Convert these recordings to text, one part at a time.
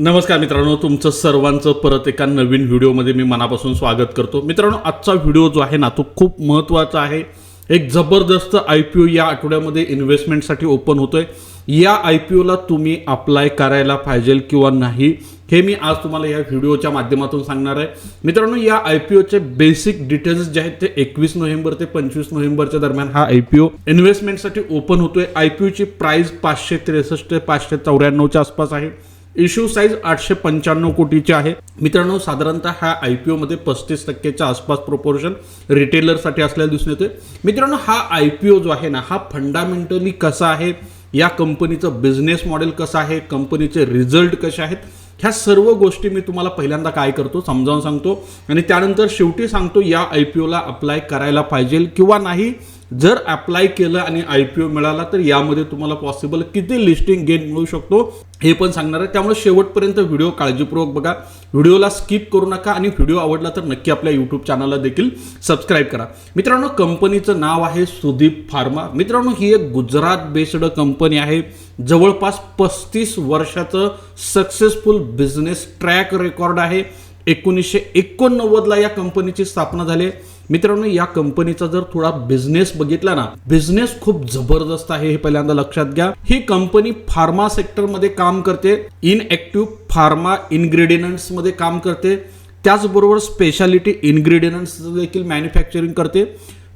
नमस्कार मित्रांनो, तुमचं सर्वांचं परत एका नवीन व्हिडिओमध्ये मी मनापासून स्वागत करतो। मित्रांनो, आजचा व्हिडिओ जो आहे ना तो खूप महत्त्वाचा आहे। एक जबरदस्त IPO या आठवड्यामध्ये इन्व्हेस्टमेंटसाठी ओपन होतोय। या IPOला तुम्ही अप्लाय करायला पाहिजे किंवा नाही हे मी आज तुम्हाला या व्हिडिओच्या माध्यमातून सांगणार आहे। मित्रांनो, या IPOचे बेसिक डिटेल्स जे आहेत ते 21 नोव्हेंबर ते 25 नोव्हेंबरच्या दरम्यान हा IPO इन्व्हेस्टमेंटसाठी ओपन होतोय। IPOची प्राइस 563 ते 594 च्या आसपास आहे। इश्यू साइज 895 कोटीची आहे। मित्रांनो, साधारणतः हा IPO मध्ये 35% आसपास प्रोपोर्शन रिटेलरसाठी असलेला दिसून येतोय। मित्रांनो, हा IPO जो आहे ना हा फंडामेंटली कसा आहे, या कंपनीचं बिझनेस मॉडेल कसं आहे, कंपनीचे रिझल्ट कसे आहेत, ह्या सर्व गोष्टी मी तुम्हाला पहिल्यांदा काय करतो समजावून सांगतो आणि त्यानंतर शेवटी सांगतो या IPOला अप्लाय करायला पाहिजे किंवा नाही। जर अप्लाय केलं आणि IPO मिळाला तर यामध्ये तुम्हाला पॉसिबल किती लिस्टिंग गेन मिळू शकतो हे पण सांगणार आहे। त्यामुळे शेवटपर्यंत व्हिडिओ काळजीपूर्वक बघा, व्हिडिओला स्किप करू नका आणि व्हिडिओ आवडला तर नक्की आपल्या YouTube चॅनलला देखील सबस्क्राइब करा। मित्रांनो, कंपनीचं नाव आहे सुदीप फार्मा। मित्रांनो, ही एक गुजरात बेस्ड कंपनी आहे। जवळपास 35 वर्षाचं सक्सेसफुल बिझनेस ट्रॅक रेकॉर्ड आहे। 1989 ला या कंपनीची स्थापना झाली। मित्रांनो, या कंपनीचा जर थोडा बिझनेस बघितला ना, बिझनेस खूप जबरदस्त आहे हे पहिल्यांदा लक्षात घ्या। ही कंपनी फार्मा सेक्टर मध्ये काम करते, इनएक्टिव्ह फार्मा इन्ग्रेडियंट्स मध्ये काम करते, त्याचबरोबर स्पेशालिटी इन्ग्रेडियंट्स देखील मॅन्युफॅक्चरिंग करते।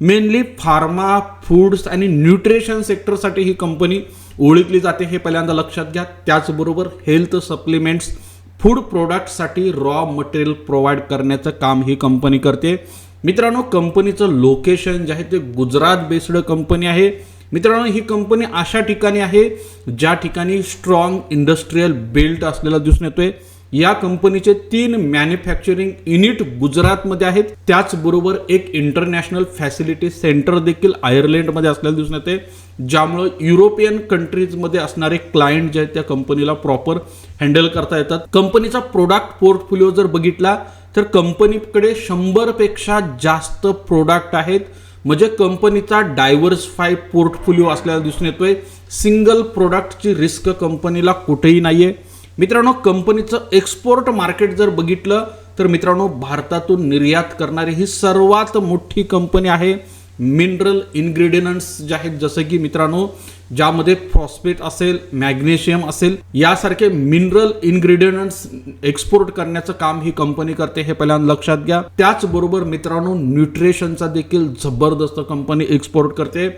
मेनली फार्मा, फूड्स आणि न्यूट्रिशन सेक्टरसाठी ही कंपनी ओळखली जाते हे पहिल्यांदा लक्षात घ्या। त्याचबरोबर हेल्थ सप्लिमेंट्स, फूड प्रोडक्टसाठी रॉ मटेरियल प्रोव्हाइड करण्याचं काम ही कंपनी करते। मित्रांनो, कंपनीचं लोकेशन जे आहे ते गुजरात बेस्ड कंपनी आहे। मित्रांनो, ही कंपनी अशा ठिकाणी आहे ज्या ठिकाणी स्ट्रॉंग इंडस्ट्रियल बेल्ट असलेला दिसून येतोय। या कंपनीचे 3 मॅन्युफॅक्चरिंग युनिट गुजरातमध्ये आहेत, त्याचबरोबर एक इंटरनॅशनल फॅसिलिटी सेंटर देखील आयर्लंडमध्ये असलेलं दिसून येते, ज्यामुळे युरोपियन कंट्रीजमध्ये असणारे क्लायंट जे आहेत त्या कंपनीला प्रॉपर हँडल करता येतात। कंपनीचा प्रोडक्ट पोर्टफोलिओ जर बघितला तर कंपनीकडे 100 पेक्षा जास्त प्रोडक्ट आहेत, म्हणजे कंपनीचा डायव्हर्सिफाय पोर्टफोलिओ असलेला दिसून येतोय। सिंगल प्रोडक्टची रिस्क कंपनीला कुठेही नाहीये। मित्रांनो, कंपनीचं एक्सपोर्ट मार्केट जर बघितलं तर मित्रांनो, भारतातून निर्यात करणारी ही सर्वात मोठी कंपनी आहे। मिनरल इन्ग्रेडियंट्स जे आहेत, जसं की मित्रांनो ज्यामध्ये फॉस्फेट असेल, मॅग्नेशियम असेल, यासारखे मिनरल इन्ग्रेडियंट्स एक्सपोर्ट करण्याचं काम ही कंपनी करते हे पहिल्यांदा लक्षात घ्या। त्याचबरोबर मित्रांनो, न्यूट्रिशनचा देखील जबरदस्त कंपनी एक्सपोर्ट करते।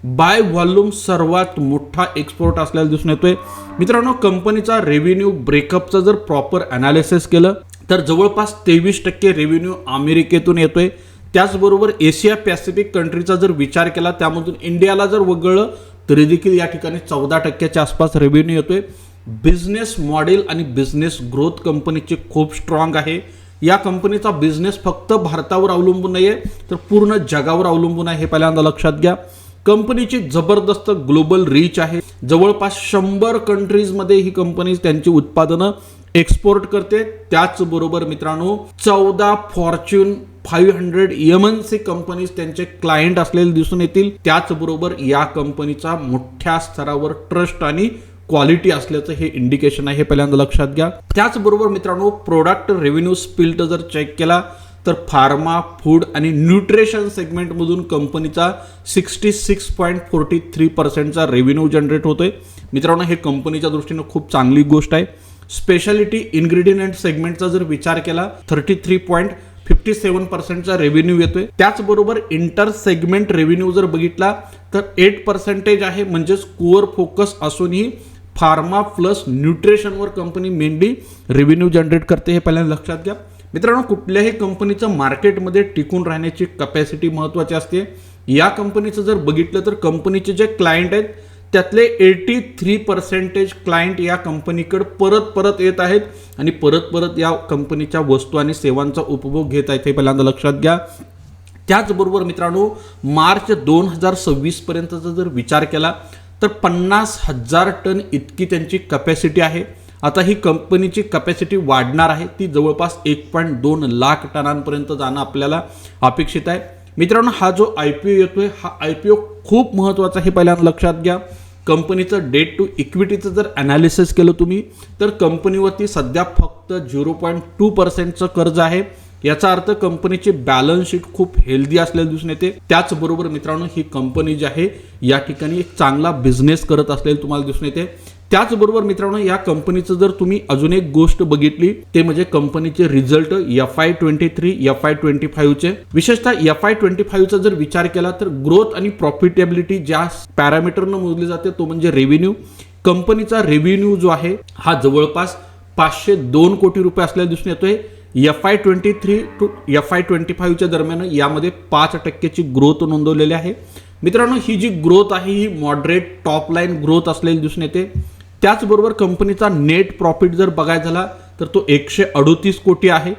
बाय व्हॉल्यूम सर्वात मोठा एक्सपोर्ट असलेला दिसून येतोय। मित्रांनो, कंपनीचा रेव्हेन्यू ब्रेकअपचं जर प्रॉपर अनालिसिस केलं तर जवळपास 23% रेव्हेन्यू अमेरिकेतून येतोय। त्याचबरोबर एशिया पॅसिफिक कंट्रीचा जर विचार केला, त्यामधून इंडियाला जर वगळलं तरी देखील या ठिकाणी 14% आसपास रेव्हेन्यू येतोय। बिझनेस मॉडेल आणि बिझनेस ग्रोथ कंपनीची खूप स्ट्रॉंग आहे। या कंपनीचा बिझनेस फक्त भारतावर अवलंबून नाहीये तर पूर्ण जगावर अवलंबून आहे हे पहिल्यांदा लक्षात घ्या। कंपनीची जबरदस्त ग्लोबल रीच आहे। जवळपास 100 कंट्रीजमध्ये ही कंपनी त्यांची उत्पादनं एक्सपोर्ट करते। त्याचबरोबर मित्रांनो, 14 फॉर्च्यून 500 MNC कंपनीज त्यांचे क्लायंट असलेले दिसून येतील। त्याचबरोबर या कंपनीचा मोठ्या स्तरावर ट्रस्ट आणि क्वालिटी असल्याचं हे इंडिकेशन आहे हे पहिल्यांदा लक्षात घ्या। त्याचबरोबर मित्रांनो, प्रोडक्ट रेव्हेन्यू स्प्लिट जर चेक केला तर फार्मा, फूड आणि न्यूट्रिशन सेगमेंटमधून कंपनीचा 66.43% रेव्हेन्यू जनरेट होतोय। मित्रांनो, हे कंपनीच्या दृष्टीने खूप चांगली गोष्ट आहे। स्पेशालिटी इन्ग्रेडियंट सेगमेंटचा जर विचार केला 33.57% रेव्हेन्यू येतोय। त्याचबरोबर इंटर सेगमेंट रेव्हेन्यू जर बघितला तर 8% आहे, म्हणजेच कोअर फोकस असूनही फार्मा प्लस न्यूट्रिशनवर कंपनी मेनली रेव्हेन्यू जनरेट करते हे पहिल्यांदा लक्षात घ्या। मित्रांनो, कुठल्याही कंपनीचं मार्केटमध्ये टिकून राहण्याची कॅपॅसिटी महत्त्वाची असते। या कंपनीचं जर बघितलं तर कंपनीचे जे क्लायंट आहेत त्यातले 83% क्लायंट या कंपनीकडे परत येत आहेत आणि परत या कंपनीच्या वस्तू आणि सेवांचा उपभोग घेत आहेत हे पहिल्यांदा लक्षात घ्या। त्याचबरोबर मित्रांनो, मार्च 2026 पर्यंतचा जर विचार केला तर 50,000 टन इतकी त्यांची कॅपॅसिटी आहे। आता ही कंपनीची कॅपॅसिटी वाढणार आहे, ती जवळपास 1.2 लाख टनांपर्यंत जाणं आपल्याला अपेक्षित आहे। मित्रांनो, हा जो IPO येतोय हा IPO खूप महत्त्वाचा आहे हे पहिल्यांदा लक्षात घ्या। कंपनीचं डेट टू इक्विटीचं जर ॲनालिसिस केलं तुम्ही तर कंपनीवरती सध्या फक्त 0.2% कर्ज आहे। याचा अर्थ कंपनीची बॅलन्स शीट खूप हेल्दी असलेली दिसून येते। त्याचबरोबर मित्रांनो ही कंपनी जी आहे या ठिकाणी एक चांगला बिझनेस करत असलेली तुम्हाला दिसून येते। त्याचबरोबर मित्रांनो या कंपनीचं जर तुम्ही अजून एक गोष्ट बघितली ते म्हणजे कंपनीचे रिझल्ट FY23 FY25 चे, विशेषतः FY25 चा जर विचार केला तर ग्रोथ आणि प्रॉफिटेबिलिटी ज्या पॅरामीटरनं मोजली जाते तो म्हणजे रेव्हेन्यू। कंपनीचा रेव्हेन्यू जो आहे हा जवळपास 502 कोटी रुपये असलेला दिसून येतोय। FY23 टू FY25 च्या दरम्यान यामध्ये 5% ग्रोथ नोंदवलेली आहे। मित्रांनो ही जी ग्रोथ आहे ही मॉडरेट टॉप लाईन ग्रोथ असलेली दिसून येते। त्याचबरोबर कंपनीचा नेट प्रॉफिट जर बघायचा झाला तर तो 138 कोटी आहे।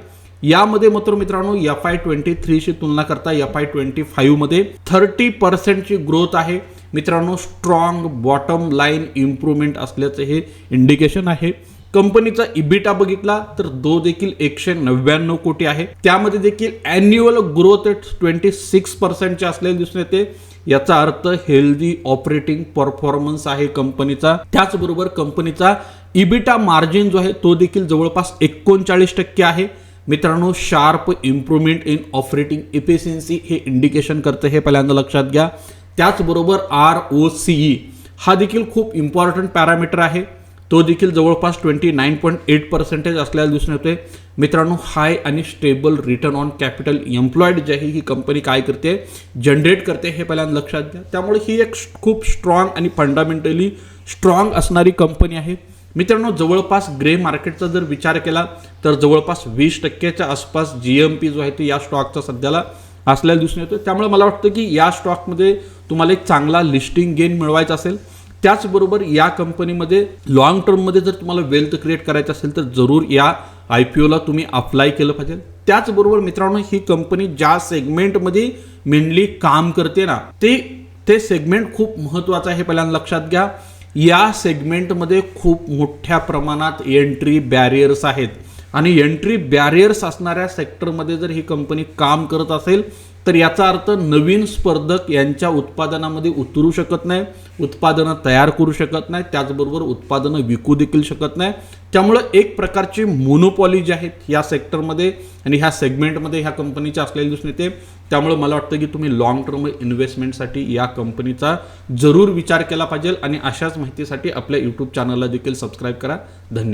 यामध्ये मात्र मित्रांनो FY23 शी तुलना करता FY25 मध्ये 30% ची ग्रोथ आहे। मित्रांनो स्ट्रॉंग बॉटम लाईन इम्प्रूव्हमेंट असल्याचे हे इंडिकेशन आहे। कंपनीचा इबिटा बघितला तर तो देखील 199 कोटी आहे। त्यामध्ये देखील ॲन्युअल ग्रोथ रेट 26% चे असलेले दिसून येते। याचा अर्थ हेल्दी ऑपरेटिंग परफॉर्मन्स आहे कंपनीचा। त्याचबरोबर कंपनीचा इबिटा मार्जिन जो आहे तो देखील जवळपास 39% आहे। मित्रांनो sharp improvement in operating efficiency हे इंडिकेशन करते, हे पहिल्यांदा लक्षात घ्या। त्याचबरोबर ROCE हा देखील खूप इम्पॉर्टंट पॅरामीटर आहे, तो देखील जवळपास 29.8% असल्याला दिसून येतोय। मित्रांनो हाय आणि stable return on capital employed जी आहे ही कंपनी काय करते जनरेट करते हे पहिल्यांदा लक्षात घ्या। त्यामुळे ही एक खूप स्ट्रॉंग आणि फंडामेंटली स्ट्रॉंग असणारी कंपनी आहे। मित्रांनो जवळपास ग्रे मार्केटचा जर विचार केला तर जवळपास 20% आसपास GMP जो आहे ते या स्टॉकचा सध्याला असल्याला दिसून येतो। त्यामुळे मला वाटतं की या स्टॉकमध्ये तुम्हाला एक चांगला लिस्टिंग गेन मिळवायचा असेल, त्याचबरोबर या कंपनीमध्ये लॉंग टर्ममध्ये जर तुम्हाला वेल्थ क्रिएट करायचं असेल तर जरूर या IPOला तुम्ही अप्लाय केलं पाहिजे। त्याचबरोबर मित्रांनो ही कंपनी ज्या सेगमेंटमध्ये मेनली काम करते ना ते सेगमेंट खूप महत्त्वाचं आहे, पहिल्यांदा लक्षात घ्या। या सेगमेंटमध्ये खूप मोठ्या प्रमाणात एंट्री बॅरियर्स आहेत आणि एंट्री बॅरियर्स असणाऱ्या सेक्टरमध्ये जर ही कंपनी काम करत असेल तर याचा अर्थ नवीन स्पर्धक यांच्या उत्पादनामध्ये उतरू शकत नाही, उत्पादनं तयार करू शकत नाही, त्याचबरोबर उत्पादनं विकू देखील शकत नाही। त्यामुळे एक प्रकारची मोनोपॉली जी आहेत या सेक्टरमध्ये आणि ह्या सेगमेंटमध्ये ह्या कंपनीच्या असलेली दिसून येते। त्यामुळे मला वाटतं की तुम्ही लॉंग टर्म इन्व्हेस्टमेंटसाठी या कंपनीचा जरूर विचार केला पाहिजे आणि अशाच माहितीसाठी आपल्या YouTube चॅनलला देखील सबस्क्राईब करा। धन्यवाद।